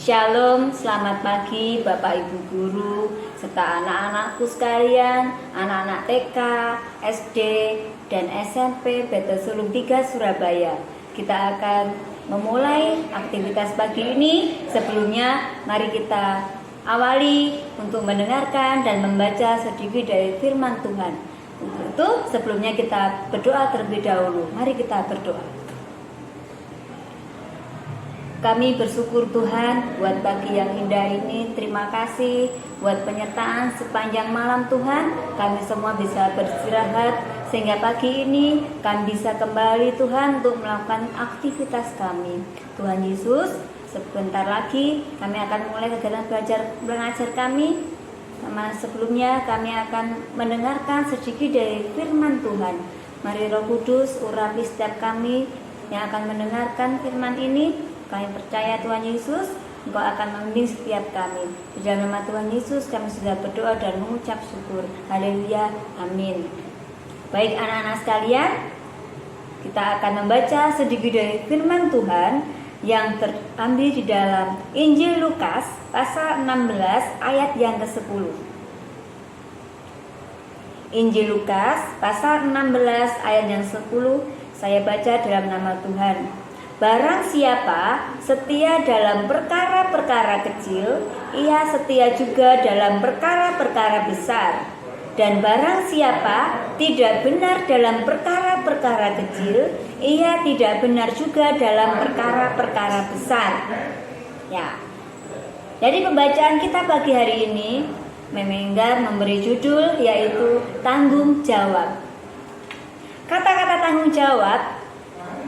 Shalom, selamat pagi Bapak Ibu Guru serta anak-anakku sekalian, anak-anak TK, SD, dan SMP Betel Sulung 3 Surabaya. Kita akan memulai aktivitas pagi ini. Sebelumnya mari kita awali untuk mendengarkan dan membaca sedikit dari firman Tuhan. Untuk itu sebelumnya kita berdoa terlebih dahulu. Mari kita berdoa. Kami bersyukur Tuhan buat pagi yang indah ini. Terima kasih buat penyertaan sepanjang malam Tuhan. Kami semua bisa beristirahat sehingga pagi ini kami bisa kembali Tuhan untuk melakukan aktivitas kami. Tuhan Yesus, sebentar lagi kami akan mulai kegiatan belajar mengajar kami. Sama sebelumnya kami akan mendengarkan sedikit dari firman Tuhan. Mari Roh Kudus urapi setiap kami yang akan mendengarkan firman ini. Kami percaya Tuhan Yesus, Engkau akan membimbing setiap kami. Di dalam nama Tuhan Yesus kami sudah berdoa dan mengucap syukur. Haleluya, amin. Baik anak-anak sekalian, kita akan membaca sedikit dari firman Tuhan yang terambil di dalam Injil Lukas pasal 16 ayat yang ke-10. Injil Lukas pasal 16 ayat yang 10, saya baca dalam nama Tuhan. Barang siapa setia dalam perkara-perkara kecil, ia setia juga dalam perkara-perkara besar. Dan barang siapa tidak benar dalam perkara-perkara kecil, ia tidak benar juga dalam perkara-perkara besar. Ya. Jadi pembacaan kita pagi hari ini Memenggar memberi judul yaitu tanggung jawab. Kata-kata tanggung jawab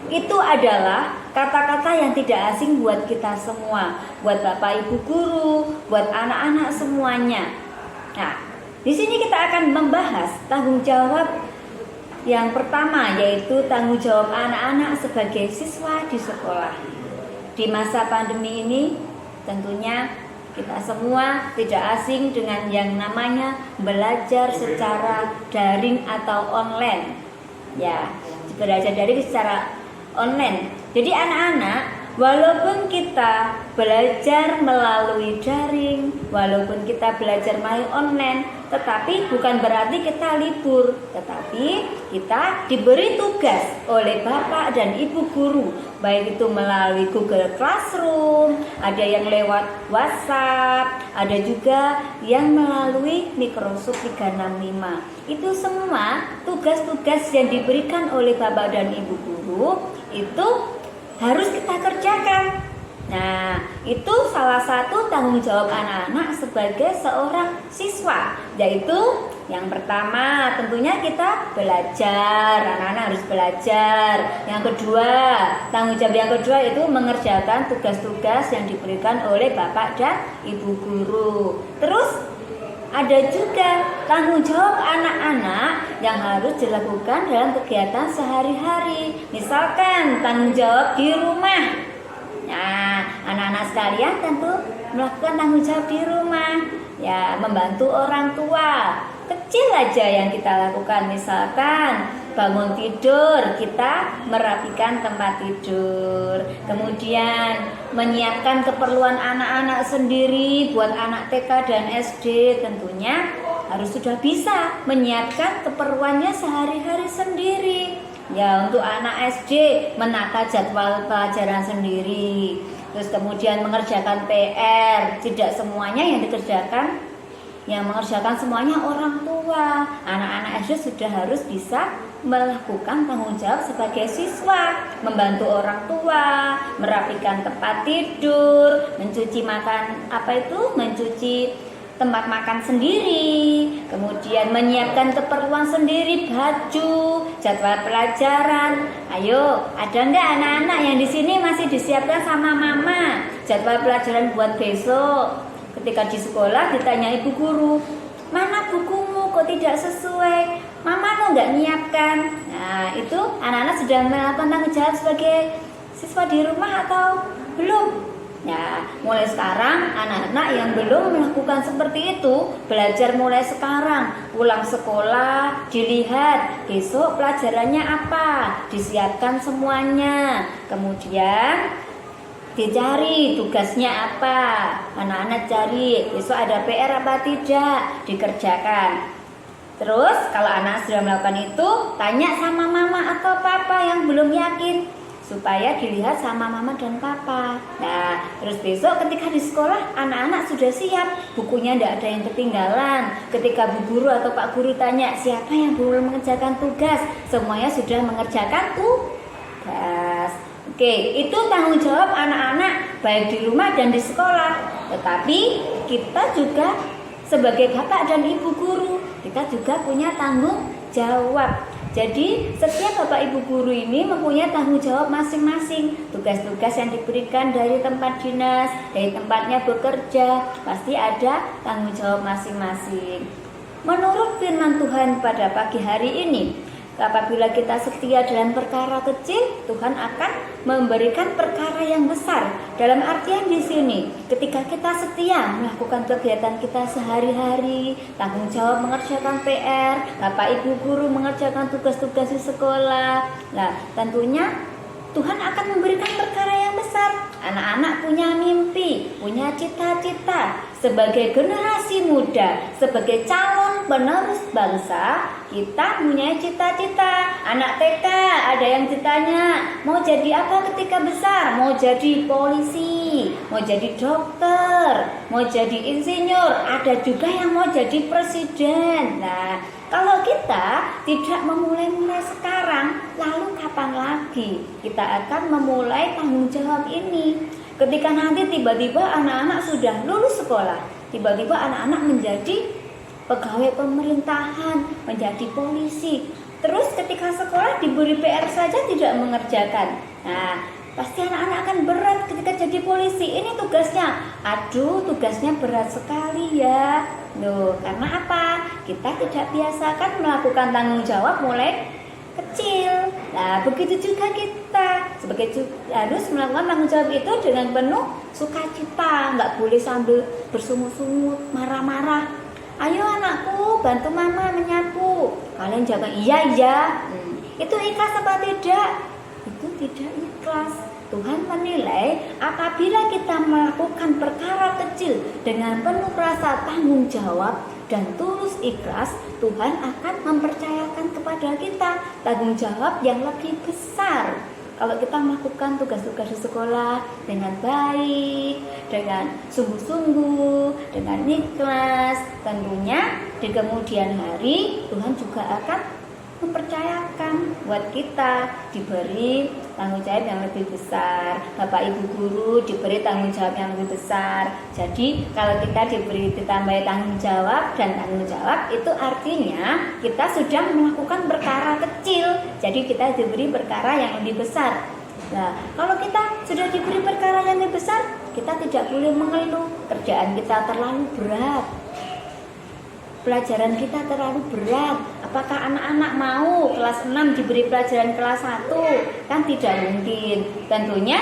itu adalah kata-kata yang tidak asing buat kita semua, buat Bapak Ibu guru, buat anak-anak semuanya. Nah, di sini kita akan membahas tanggung jawab yang pertama, yaitu tanggung jawab anak-anak sebagai siswa di sekolah. Di masa pandemi ini, tentunya kita semua tidak asing dengan yang namanya belajar secara daring atau online. Ya, belajar daring secara online. Jadi anak-anak, walaupun kita belajar melalui daring, walaupun kita belajar melalui online, tetapi bukan berarti kita libur, tetapi kita diberi tugas oleh Bapak dan Ibu guru, baik itu melalui Google Classroom, ada yang lewat WhatsApp, ada juga yang melalui Microsoft 365. Itu semua tugas-tugas yang diberikan oleh Bapak dan Ibu guru itu harus kita kerjakan. Nah, itu salah satu tanggung jawab anak-anak sebagai seorang siswa, yaitu yang pertama tentunya kita belajar, anak-anak harus belajar. Yang kedua, tanggung jawab yang kedua itu mengerjakan tugas-tugas yang diberikan oleh Bapak dan Ibu guru. Terus ada juga tanggung jawab anak-anak yang harus dilakukan dalam kegiatan sehari-hari. Misalkan tanggung jawab di rumah. Nah, anak-anak sekalian tentu melakukan tanggung jawab di rumah. Ya, membantu orang tua. Kecil aja yang kita lakukan, misalkan bangun tidur, kita merapikan tempat tidur. Kemudian menyiapkan keperluan anak-anak sendiri buat anak TK dan SD, tentunya harus sudah bisa menyiapkan keperluannya sehari-hari sendiri. Ya, untuk anak SD menata jadwal pelajaran sendiri. Terus kemudian mengerjakan PR, tidak semuanya yang dikerjakan, yang mengerjakan semuanya orang tua. Anak-anak SD sudah harus bisa melakukan tanggung jawab sebagai siswa, membantu orang tua, merapikan tempat tidur, mencuci mencuci tempat makan sendiri, kemudian menyiapkan keperluan sendiri, baju, jadwal pelajaran. Ayo, ada enggak anak-anak yang di sini masih disiapkan sama mama jadwal pelajaran buat besok? Ketika di sekolah ditanya ibu guru, mana bukumu kok tidak sesuai? Mama lo nggak nyiapkan. Nah, itu anak-anak sudah melakukan tanggung jawab sebagai siswa di rumah atau belum? Ya, mulai sekarang anak-anak yang belum melakukan seperti itu, belajar mulai sekarang. Pulang sekolah, dilihat besok pelajarannya apa, disiapkan semuanya. Kemudian dicari tugasnya apa. Anak-anak cari besok ada PR apa tidak, dikerjakan. Terus kalau anak sudah melakukan itu, tanya sama mama atau papa yang belum yakin, supaya dilihat sama mama dan papa. Nah, terus besok ketika di sekolah anak-anak sudah siap, bukunya tidak ada yang ketinggalan. Ketika bu guru atau pak guru tanya siapa yang belum mengerjakan tugas, semuanya sudah mengerjakan tugas. Oke, itu tanggung jawab anak-anak baik di rumah dan di sekolah. Tetapi kita juga sebagai bapak dan ibu guru, kita juga punya tanggung jawab. Jadi setiap bapak ibu guru ini mempunyai tanggung jawab masing-masing. Tugas-tugas yang diberikan dari tempat dinas, dari tempatnya bekerja, pasti ada tanggung jawab masing-masing. Menurut firman Tuhan pada pagi hari ini, apabila kita setia dalam perkara kecil, Tuhan akan memberikan perkara yang besar. Dalam artian di sini, ketika kita setia melakukan kegiatan kita sehari-hari, tanggung jawab mengerjakan PR, Bapak Ibu guru mengerjakan tugas-tugas di sekolah, nah tentunya Tuhan akan memberikan perkara yang besar. Anak-anak punya mimpi, punya cita-cita. Sebagai generasi muda, sebagai calon penerus bangsa, kita punya cita-cita. Anak TK ada yang ditanya, mau jadi apa ketika besar? Mau jadi polisi, mau jadi dokter, mau jadi insinyur, ada juga yang mau jadi presiden. Nah, kalau kita tidak memulai sekarang, lalu kapan lagi kita akan memulai tanggung jawab ini? Ketika nanti tiba-tiba anak-anak sudah lulus sekolah, tiba-tiba anak-anak menjadi pegawai pemerintahan, menjadi polisi. Terus ketika sekolah diberi PR saja tidak mengerjakan. Nah, pasti anak-anak akan berat ketika jadi polisi. Ini tugasnya, aduh tugasnya berat sekali ya. Loh, karena apa? Kita tidak biasakan melakukan tanggung jawab mulai kecil. Nah, begitu juga kita harus melakukan tanggung jawab itu dengan penuh sukacita, nggak boleh sambil bersungut-sungut, marah-marah. Ayo anakku, bantu mama menyapu. Kalian jangan iya. Itu ikhlas apa tidak? Itu tidak ikhlas. Tuhan menilai apabila kita melakukan perkara kecil dengan penuh rasa tanggung jawab dan tulus ikhlas, Tuhan akan mempercayakan kepada kita tanggung jawab yang lebih besar. Kalau kita melakukan tugas-tugas di sekolah dengan baik, dengan sungguh-sungguh, dengan ikhlas, tentunya di kemudian hari Tuhan juga akan mempercayakan buat kita diberi tanggung jawab yang lebih besar. Bapak Ibu guru diberi tanggung jawab yang lebih besar. Jadi kalau kita diberi ditambah tanggung jawab dan tanggung jawab, itu artinya kita sudah melakukan perkara kecil. Jadi kita diberi perkara yang lebih besar. Nah, kalau kita sudah diberi perkara yang lebih besar, kita tidak boleh mengeluh. Kerjaan kita terlalu berat, pelajaran kita terlalu berat. Apakah anak-anak mau kelas 6 diberi pelajaran kelas 1? Kan tidak mungkin. Tentunya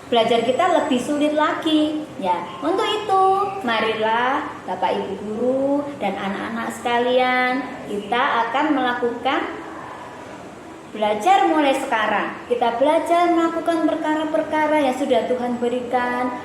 belajar kita lebih sulit lagi. Ya, untuk itu marilah Bapak Ibu guru dan anak-anak sekalian, kita akan melakukan belajar mulai sekarang. Kita belajar melakukan perkara-perkara yang sudah Tuhan berikan,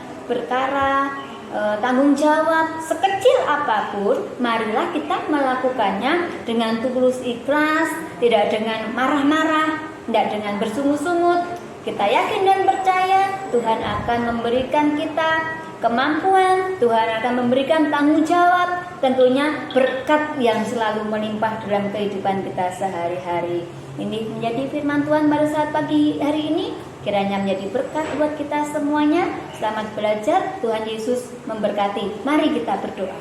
tanggung jawab sekecil apapun, marilah kita melakukannya dengan tulus ikhlas, tidak dengan marah-marah, tidak dengan bersungut-sungut. Kita yakin dan percaya Tuhan akan memberikan kita kemampuan, Tuhan akan memberikan tanggung jawab, tentunya berkat yang selalu melimpah dalam kehidupan kita sehari-hari. Ini menjadi firman Tuhan pada saat pagi hari ini. Kiranya menjadi berkat buat kita semuanya. Selamat belajar, Tuhan Yesus memberkati. Mari kita berdoa.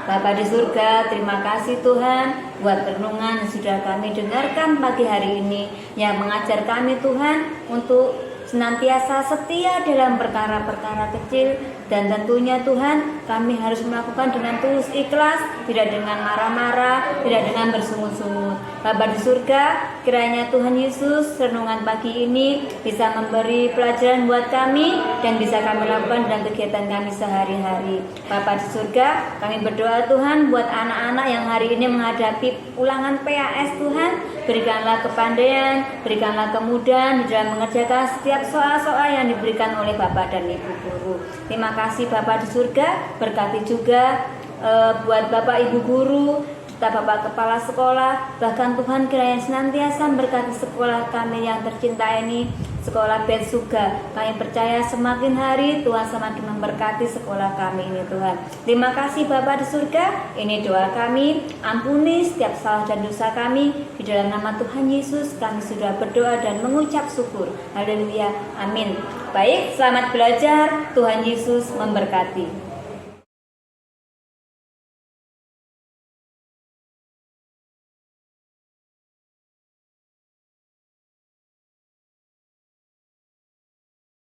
Bapa di surga, terima kasih Tuhan buat renungan yang sudah kami dengarkan pagi hari ini, yang mengajar kami Tuhan untuk senantiasa setia dalam perkara-perkara kecil. Dan tentunya Tuhan, kami harus melakukan dengan tulus ikhlas, tidak dengan marah-marah, tidak dengan bersungut-sungut. Bapa di surga, kiranya Tuhan Yesus renungan pagi ini bisa memberi pelajaran buat kami dan bisa kami lakukan dalam kegiatan kami sehari-hari. Bapa di surga, kami berdoa Tuhan buat anak-anak yang hari ini menghadapi ulangan PAS Tuhan. Berikanlah kepandaian, berikanlah kemudahan di dalam mengerjakan setiap soal-soal yang diberikan oleh Bapak dan Ibu guru. Terima kasih Bapak di surga, berkati juga buat Bapak Ibu guru, Bapak Kepala Sekolah, bahkan Tuhan kiranya senantiasa memberkati sekolah kami yang tercinta ini, Sekolah Betsuga. Kami percaya semakin hari Tuhan semakin memberkati sekolah kami ini Tuhan. Terima kasih Bapa di surga, ini doa kami, ampuni setiap salah dan dosa kami. Di dalam nama Tuhan Yesus kami sudah berdoa dan mengucap syukur. Haleluya, amin. Baik, selamat belajar, Tuhan Yesus memberkati.